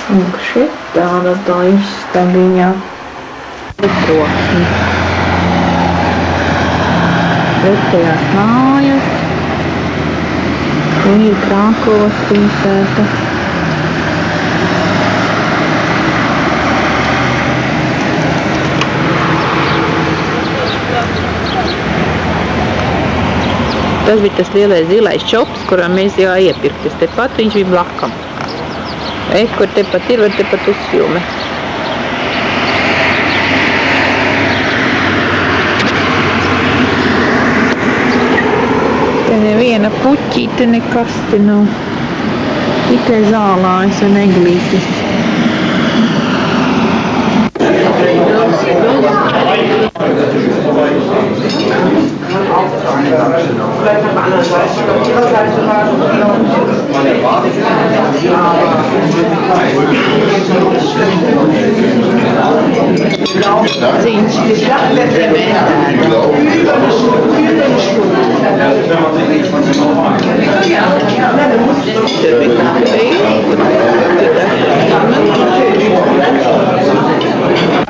Un šitāda tā istabiņa. Troksni. Pretējās mājas. Un ir Krākovas pilsēta. Tas bija tas lielais zilais čops, kurā mēs jau iepirktas. Tepat viņš bija blakam. Kur tepat ir, var tepat uzfilme. Te neviena puķīte nekas te nav. Tikai zālājas un eglītis.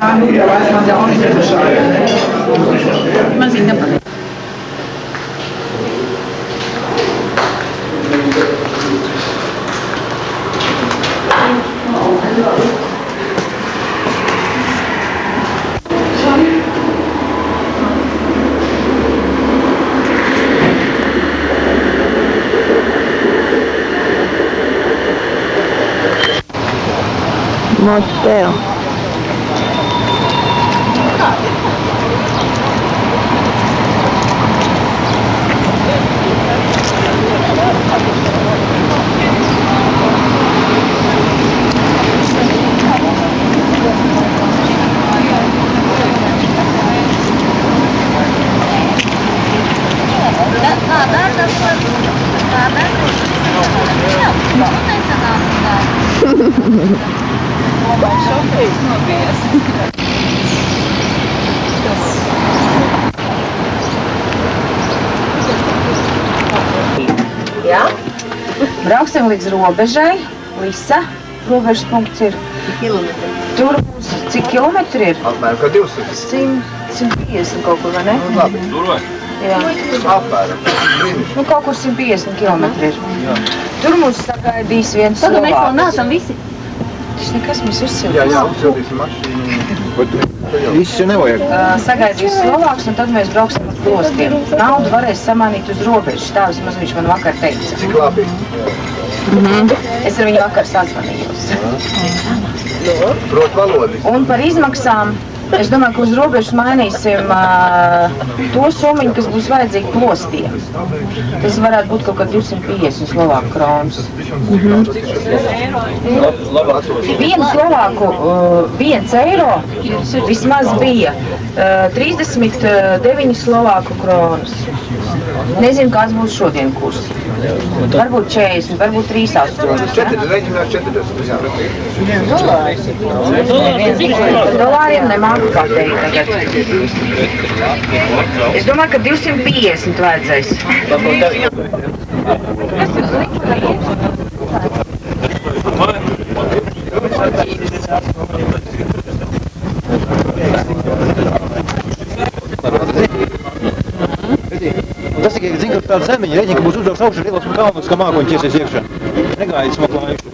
Da weiß man ja auch nicht Bescheid. Man sieht aber. Motel. Jā, brauksim līdz robežai. Lisa, robežas punkts ir. Tur būs, cik kilometri ir? Apmēram kā 200. 150 kaut kur, vai ne? Labi. Jā. Apmēram. Nu, kaut kur 150 kilometri ir. Tur mūs sagaidīs viens Tad mēs vēl Slovāks. neesam visi. Tas nekas mēs uzsildim. Jā, uzsildīsim mašīnu. Viss jau nevajag. Sagaidīs Slovāks, un tad mēs brauksim uz klostiem. Naudu varēs samainīt uz robežas. Tā vismaz viņš man vakar teica. Cik labi. Es ar viņu vakar sazvanījos. Prot valodi. Un par izmaksām, es domāju, ka uz robežas mainīsim to summiņu, kas būs vajadzīga klostiem. Tas varētu būt kaut kā 250 Slovāku kronas. Vienu Slovāku, 1 eiro vismaz bija 39 Slovāku kronas. Nezinu, kāds būs šodien kurs. Varbūt 40, varbūt 38. Reiķinās 40. Par dolāriem nemāku pateikt tagad. Es domāju, ka 250 vajadzēs. Tas tikai zina, ka tāda zemiņa reģina, ka būs uzbraukts augšā lielos un kalnus, ka mākoņi ķersies iekšā. Negājas smaklājuši.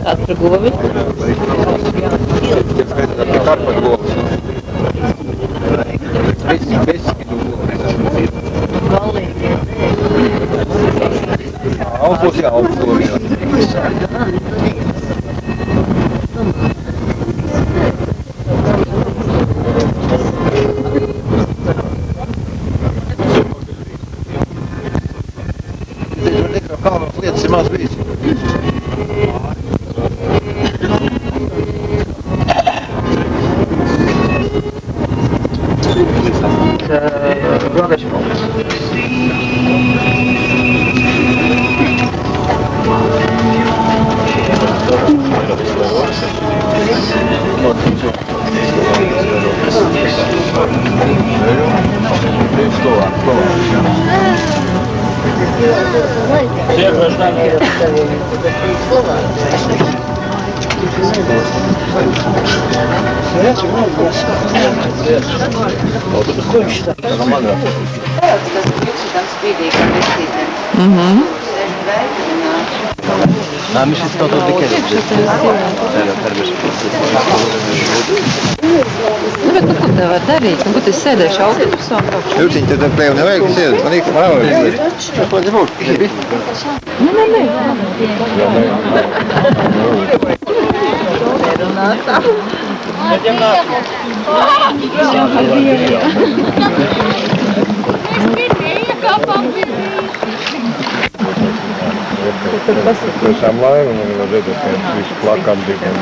Kāds par govi? Karpa govs. Augos, jā, augos, jā. Kalnos lietas ir maz bijis. robežu punktu. Mis ist das de kelle? Bet ko tev var darīt? Nu, ko tu sēdēši autobusā? Jūtiņ, tad plēv nevajag sēdēt. Man īsti man nevajag. Tas man ir būs. Nē. Tiešām laima, man var redzēt, ka visu plakam digan.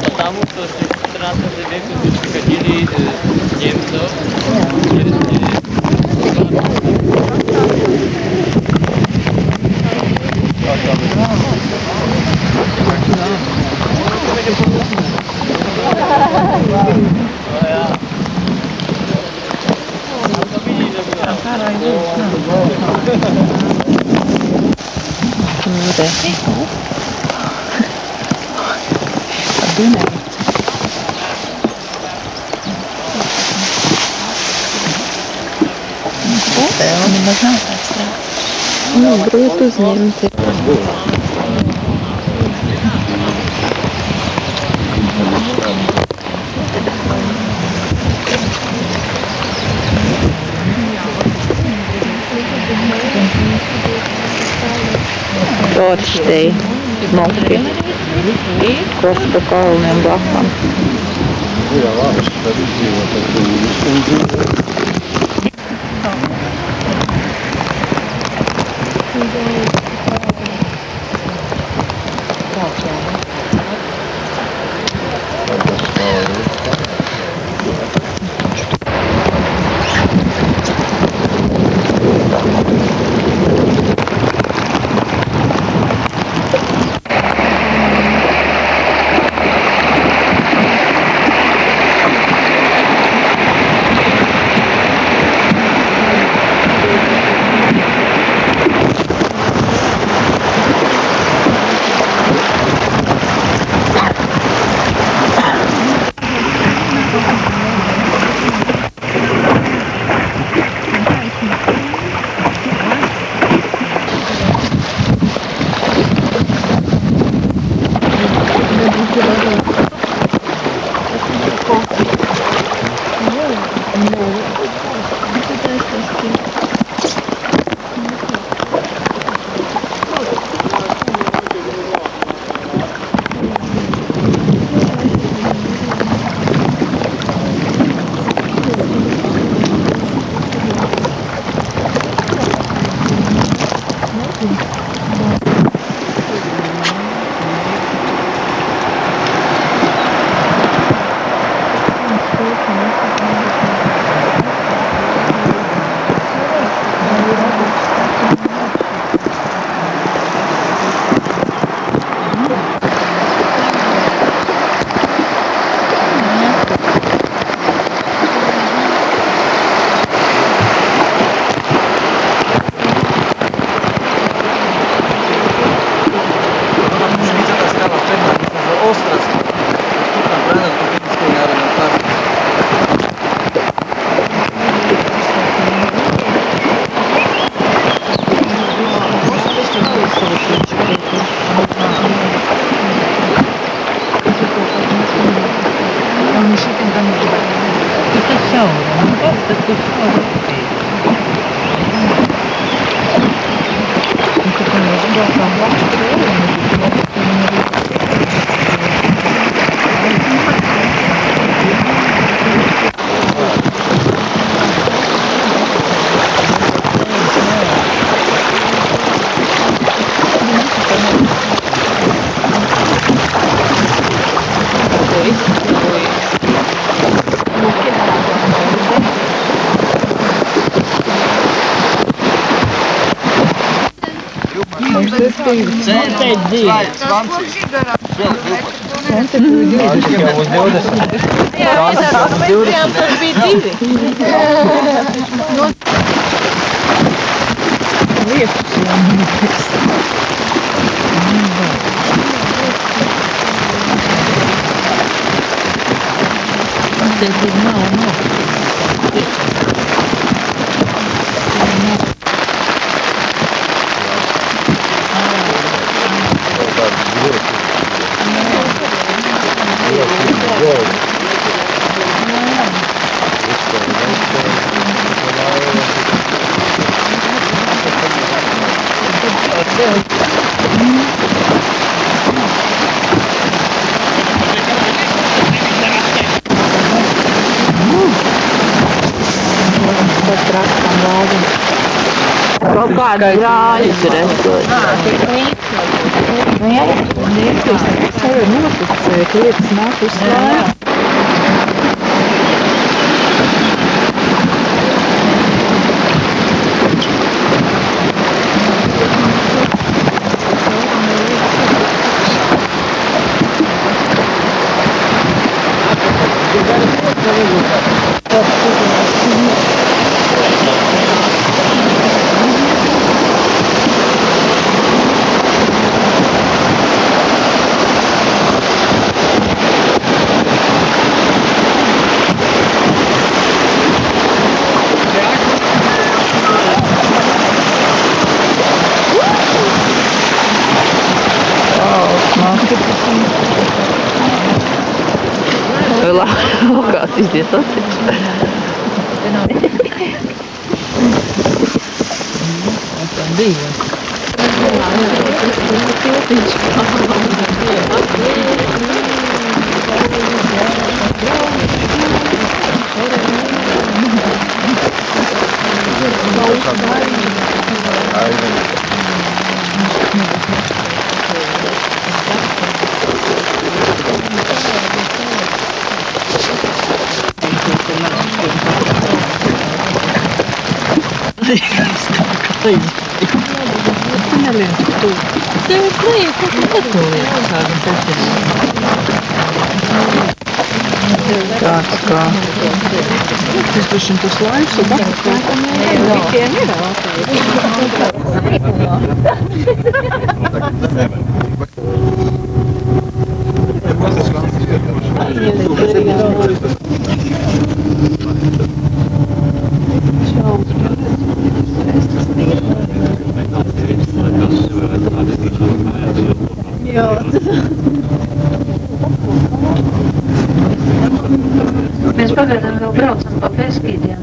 Потому что в 14 веке приходили немцев, Grūti uzņemt. Forši smuki. Kosta kalniem blakām. Jā, labi, tad izdzīvot ar to. Kaut kāda grāļas redzot. Nu jā, liekas, sev ir noticēt, lietas nāk uz slēm. Kāds izdies atsevišķi. Tā bija. Tāds kā. Tas bišķiņ tas laiks, un bitiem ir Mēs pagaidām vēl braucam pa Beskīdiem.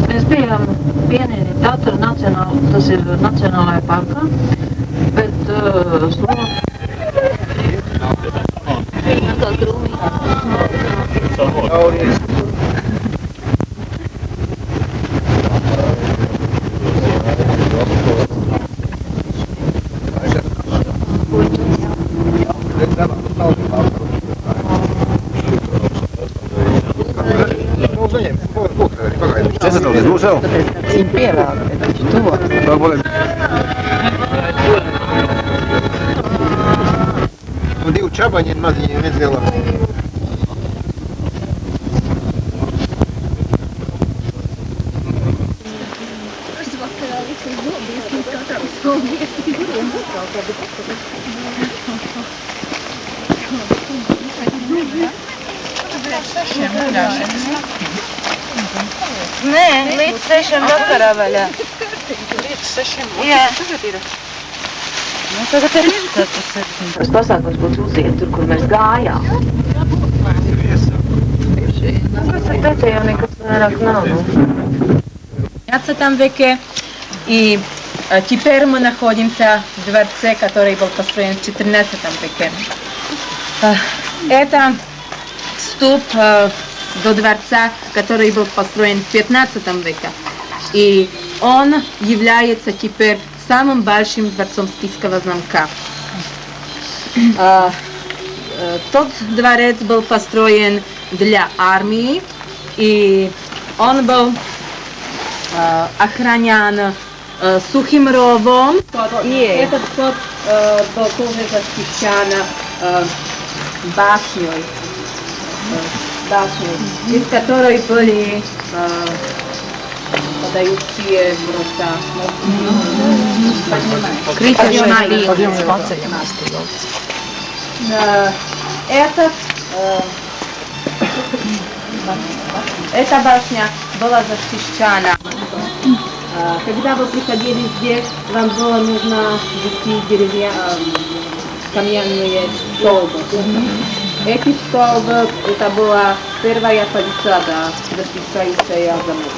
Mēs bijām Pienīri Tatru nacionāla, tas ir nacionālajā parkā, bet Viņa pievēl, bet to. Un divi čabaņi maziņi, viens lielāks. Nē, līdz 6 vakarā vaļā. Līdz 6? Jā. Tagad ir. Nu, tagad ir tas 7. Tas pasākums būs uziet tur, kur mēs gājām. Это jau nekas vairāk nav. В 15 веке. И теперь мы находимся в дворце, который был построен в 14 веке. Это вступ до дворца, который был построен в 15 веке. И он является теперь самым большим дворцом Списского замка. Тот дворец был построен для армии, и он был охранян сухим ровом. И этот вход был тоже защищен башней, из которой были подающие ворота. Эта башня была защищена. Когда вы приходили здесь, вам было нужно вести каменные столбы. Эти столбы, это была первая палисада, защищающая замок.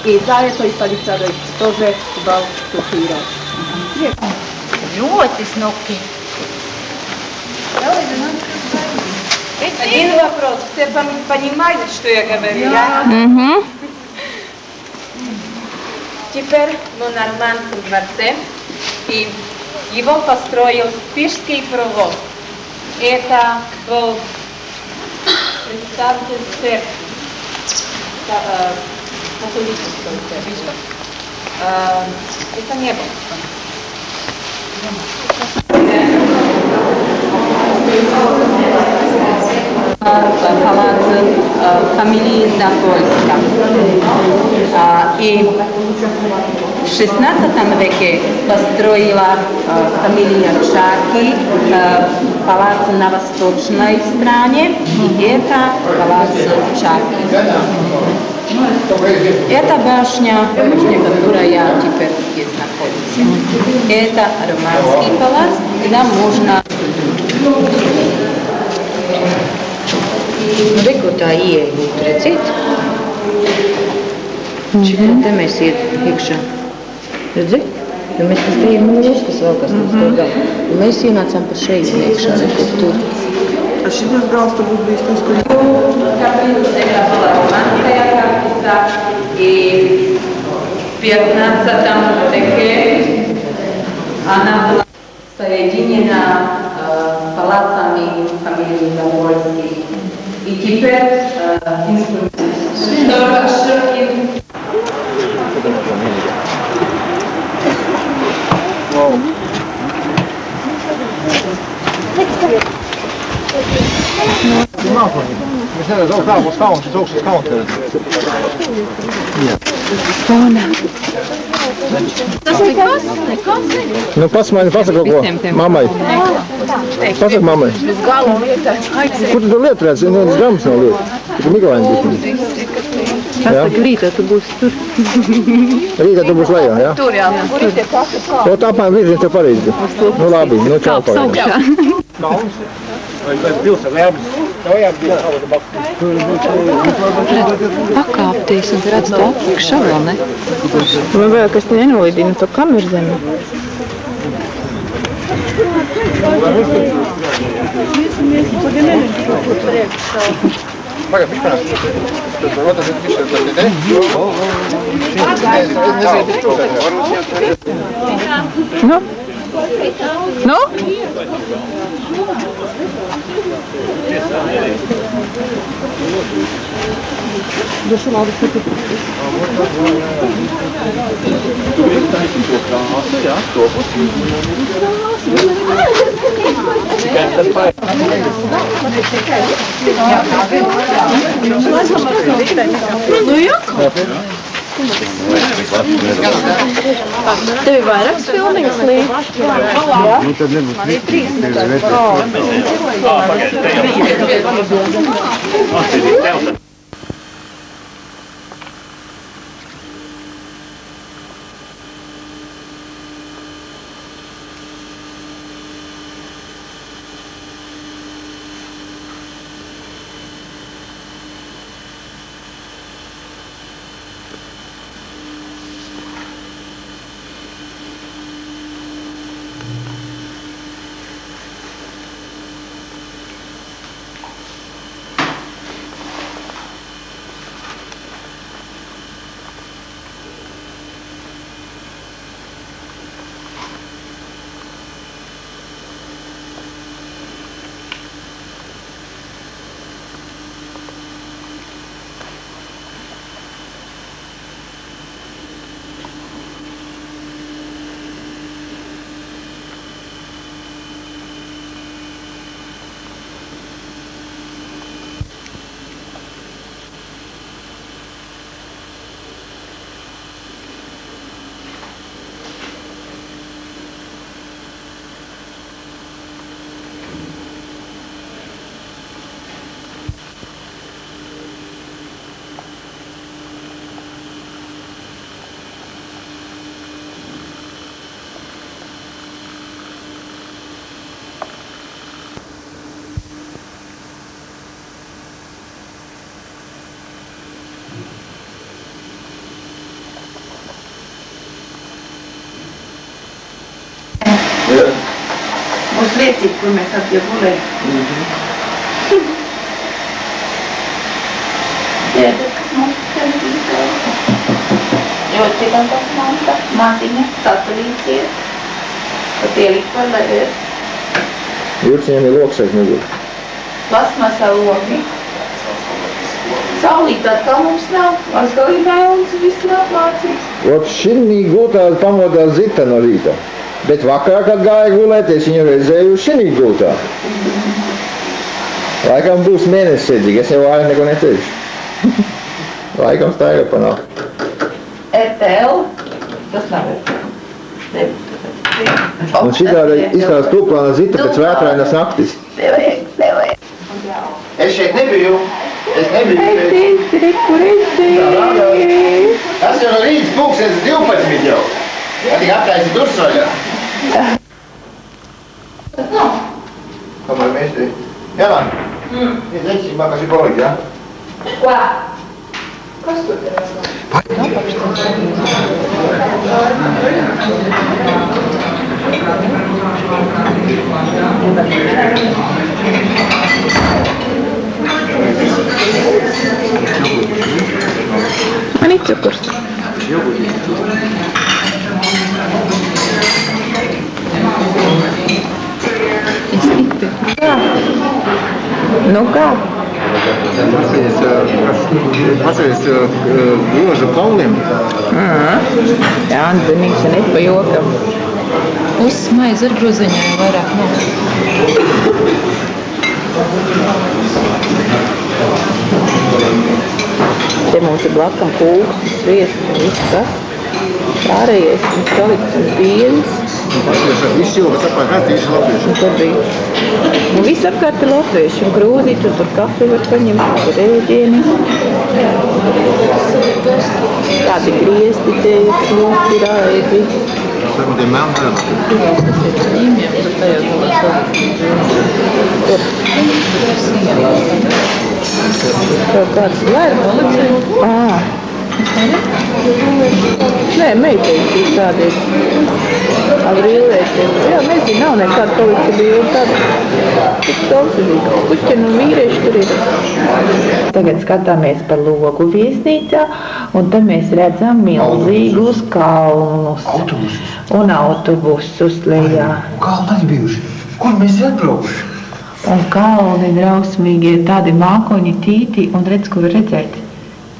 И за этой палисадой тоже был сухой ров. Ļoti smuki. Один вопрос. Все понимают, что я говорю? Теперь мы на Нормандском дворце, и его построил Списский провод. Это был представитель церкви, католической церкви. Это не было. Палац фамилии Запольска. И в 16 веке построила фамилия Чаки палац на восточной стороне, и это палац Чаки. Эта башня, которая теперь здесь находится, это романский палац, куда можно... Re, ko tā ieeja būtu, redzēt? Šitā te mēs iet iekšā. Redzēt? Jo mēs tas te ir mūžs, kas vēl kas mums to gala. Un mēs ienācām pa šeit iekšā, nekur tur. А šitas gals tur būtu bijis tas, kur... Это была романская капица, и в 15 веке она была соединена с палацами фамилии Запольский. И теперь Mēs nevaram augt uz kalnu, šis augsts kalns. Tas nekas. Nu, pasaka ko mammai. Pasaka mammai. Kur tu tur lietu redzi? Nu, grams nav lietu. Tur Mikalaiņa būs. Pasaka, rītā tu būsi tur. Rītā tu būs lejā, jā? Tur jā, kur ir tie paši kā? To tāpēc virziens tev pareizi. Nu, labi, nu, čau pareizi. Pakāpties un redz to apakšā vēl, ne? Man vēl kas te nenolidina to kameru zemi. Pagaid, pišķinās. Tad rotas ir pišķinās, tad ne? Nu? Nu? Tev ir vairākas filmiņas līdz? Jā? Nu, tad nebūs. priecīgi, kur mēs tad jau gulējam. Dēdekas mums televīzora. Ļoti labāk manta, maziņa, satelīcija. Pat ielikt var, lai ir. Jurciņiem ir loks aiz muguri. Plasmasā logi. Saulīt atkal mums nav. Atkal ir vēlams, viss nav mācīts. Ot šinī gultā pamodās Zita no rīta. Bet vakarā, kad gāja gulēties, viņu redzēju šinī gultā. Laikam būs mēnesis sēdzīgi, es jau vairāk neko neteikšu. Laikam staigā panāk. RTL, tas nav RTL. Un šitāda izskatās tūplāna Zita pēc vētrainas naktis. Nevajag. Es šeit nebiju. Es nebiju šeit. Tas jau no rītas pulkstens 12 jau. Ja tik aptaisi dursoļā. Tas nav. Kamēr mēs te... Jālāk. Es lecīsim makaši polīgi, jā? Ko? Kas tur te vēl? Man ir cukurs. Nu kā? Pacies grožu kauliem. Jā, Denīša net pa jokam. Uzmaiz ar groziņā jau vairāk nav. Te mums ir blakam kūks, sviests un viss kas. Pārējais un salikts un pieļas. Viss cilvēks apkārt visi latvieši. Un tad bija. Nu, viss apkārt ir latvieši. Un grūzīt, un tur kafi var paņemt, tur ēdieni. Tādi griezti te ir ļoti raidi. Sākam tie melnām. Kaut kāds lērums. Nē, meiteņi tādi ar rīlētiem. Jā, nezinu, nav nekāda kolekcija bija un tāda. Tik saucamīgi. Kuķeni un vīrieši tur ir. Tagad skatāmies par logu viesnīcā, un te mēs redzam milzīgus kalnus. Un autobusus lejā. Kalni arī bijuši. Kur mēs atbraukuši? Un kalni drausmīgie, tādi mākoņi tīti, un redz, ko var redzēt.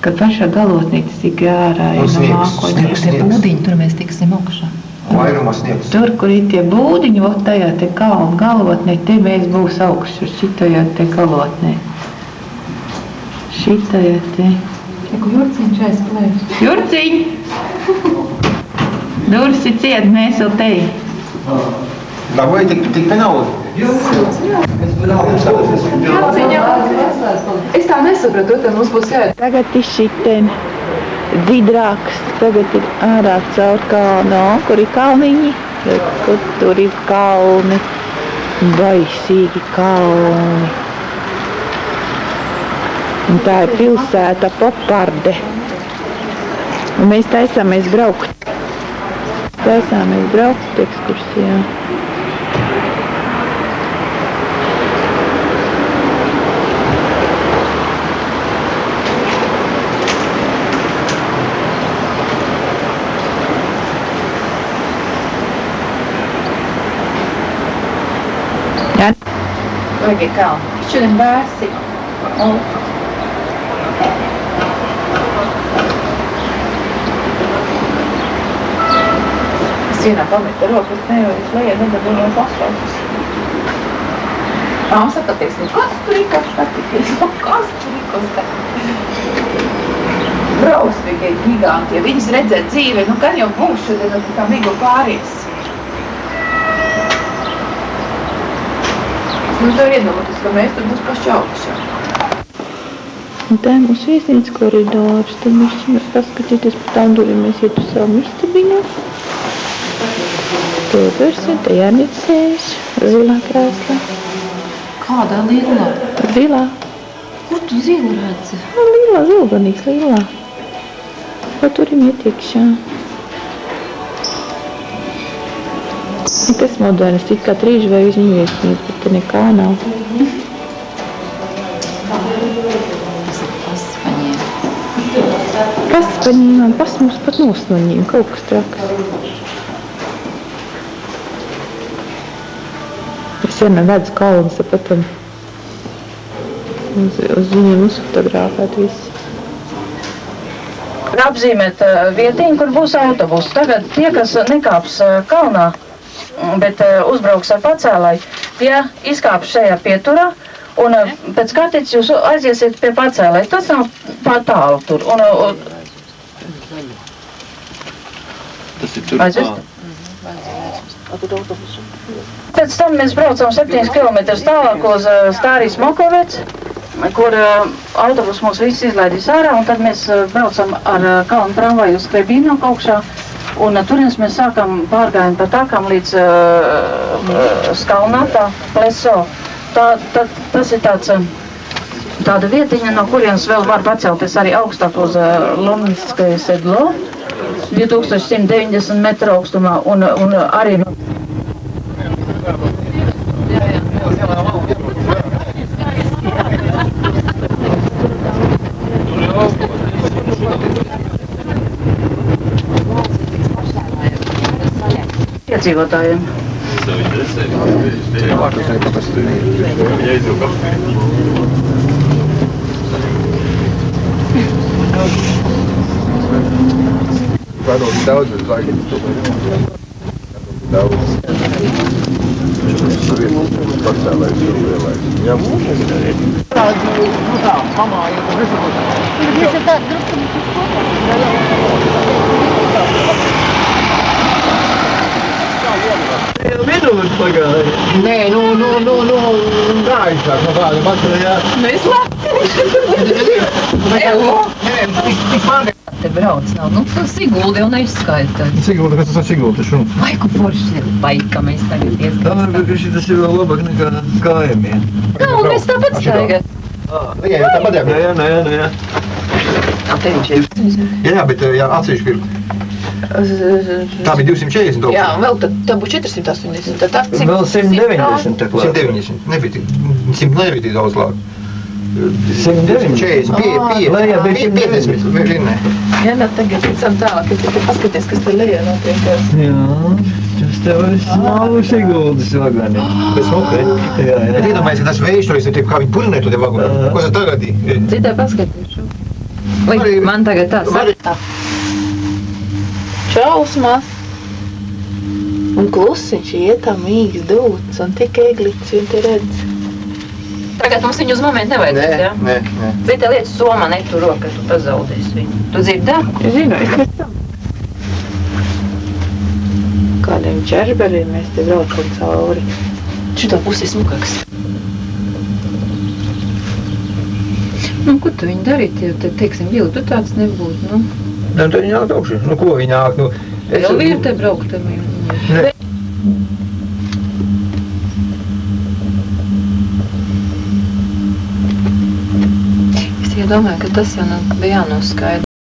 Kad pašā galotnīca tik ārā ir no mākoņa. Būdiņi, tur mēs tiksim augšā. Vairumā sniegs. Tur, kur ir tie būdiņi, ot tajā te kalnu galotnē, te mēs būs augšu, šitajā te galotnē. Šitajā te. Ko Jurciņš aizplēš? Jurciņ! Dursi ciet, mēs vēl te. Dabūja tik pe naudu. Es tā nesapratu, tad mums būs jāiet. Tagad ir šiten vidrāks, tagad ir ārā caur kalnu, kur ir kalniņi, kur tur ir kalni, baisīgi kalni. Un tā ir pilsēta Poparde. Un mēs taisāmies braukt. Ekskursijā. Vajag ir kalni. Šodien vērsi. Es vienā pameta roku, es nevaru lejā nedabūju pašautas. Māma sakaties, kas tur ir, kas skatīties? Kas tur ir, kas skatīties? Brausmīgie giganti, ja viņas redzēt dzīvē, nu gan jau būs šodien, tā mīgu pāries. Nu, tev iedomāties, ka mēs tur būs paši augšā. Un tā ir mūsu viesnīca koridors. Tad mēs paskatīties par tām durvīm, mēs iet uz savu mistabiņu. Tur versi, te jānicējas, zilā krēslā. Kādā lilā? Zilā. Kur tu zilu redzi? Nu, lilā, zilganīgs lilā. Pa turim iet iekšā. Tas moderns, it kā trīži vai viņu viesnīca, bet te nekā nav. Kas paņēmām? Pas mums pat nosnoņīm, kaut kas traks. Es vienmēr redzu kalnus, pat uz viņiem uzfotogrāfēt visu. Apzīmēt vietiņu, kur būs autobus. Tagad tie, kas nekāps kalnā, bet uzbrauks ar pacēlai, tie izkāps šajā pieturā, un pēc kārtītes jūs aiziesiet pie pacēlai. Tas nav pār tālu tur. Tas ir tur. Aizvest? Pēc tam mēs braucam 7 km tālāk uz Stārijas Mokovec, kur autobus mūs viss izlaidīs ārā, un tad mēs braucam ar kalnu tramvaju uz Krebīnu augšā, un turienes mēs sākam pārgājumu pa tākām līdz Skalnatā, Pleso. Tas ir tāda vietiņa, no kurienes vēl var pacelties arī augstāk uz Lomniskajai sedlo, 2190 metru augstumā, un arī no... Iedzīvotājiem. Varbūt daudz uz laikiem to daudz. Pacēlais ir lielais. Jā, Minūtes pagāja. Nē, gājušāk no kāda maksājā. Mēs labi. Tik man Te brauc nav. Nu, tu Siguldi jau neizskaita. Sigulda, kas tas ir Sigulda šums? Laiku forši ir baika, mēs tagad ieskat. Tomēr, ka šitas ir vēl labāk nekā gājumie. Kā, un mēs tāpat staigāt? Jā, tāpat jā. Jā. Te viņš ir. Jā, bet atsevišķi pirku. Tā bija 240 Jā, un vēl tā būs 480. Tad cik? Vēl 190 tā klāt. 190, nebija tik, 100 nebija tik daudz klāt. 140, 50, Jā, bet tagad pēc tālāk, es tikai paskaties, kas te lejā notiek. Jā, tas tev ir smalu Siguldas vagani. Bet smukai. Jā. Bet iedomājies, ka tas vējš tur ir kā viņi purinē to te vagoni. Ko tas tagad ir? Citai paskatīšu. Vai man tagad tā saka? Šausmas. Un klusiņš iet tā mīgs dūts un tik eglīts vien te redz. Tagad mums viņu uz momentu nevajadzētu, jā? Nē. Zita lietas somā netur roka, tu pazaudēsi viņu. Tu dzirdi? Es zinu, es pēc tam. Kādiem ķerberiem mēs te braucam cauri. Šitā pusi smukāks. Nu, ko tu viņu darīt, ja te, teiksim, Vili, tu tāds nebūtu, nu? Nē, tad viņi nāk augšā. Nu, ko viņi nāk? Nu, Vēl ir te braukt ar viņu. Nē. Es domāju, ka tas jau bija jānoskaidro.